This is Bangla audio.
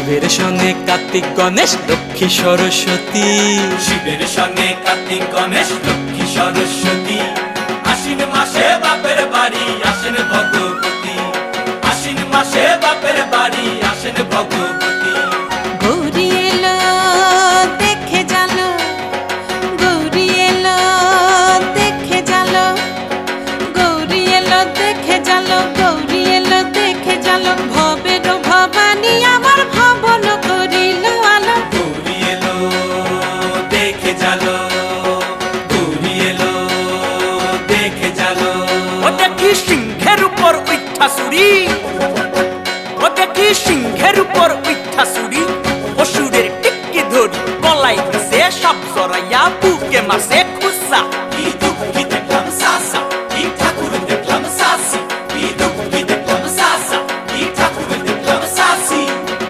শিবের সঙ্গে কার্তিক গণেশ লক্ষ্মী সরস্বতী, শিবের সঙ্গে কার্তিক গণেশ লক্ষ্মী সরস্বতী। আশ্বিন মাসে বাপের বাড়ি আসেন ভগবতী, আশ্বিন মাসে বাপের বাড়ি আসেন ভগবতী। গৌরী এলো দেখে জানো, গৌরী এলো দেখে জানো, গৌরী এলো দেখে জানো, গৌরী এলো দেখে জানো। ভবের ভবানী আমার ভবন করিল আলো। গৌরী এলো দেখে জালো, গৌরী এলো দেখে জালো। ও দেখি সিংহের উপর উঠা চুরি, ও দেখি সিংহের উপর উঠা চুরি। অসুরের টিকি ধরি গলায় দিছে, সাপ জড়াইয়া বুকে মারছে।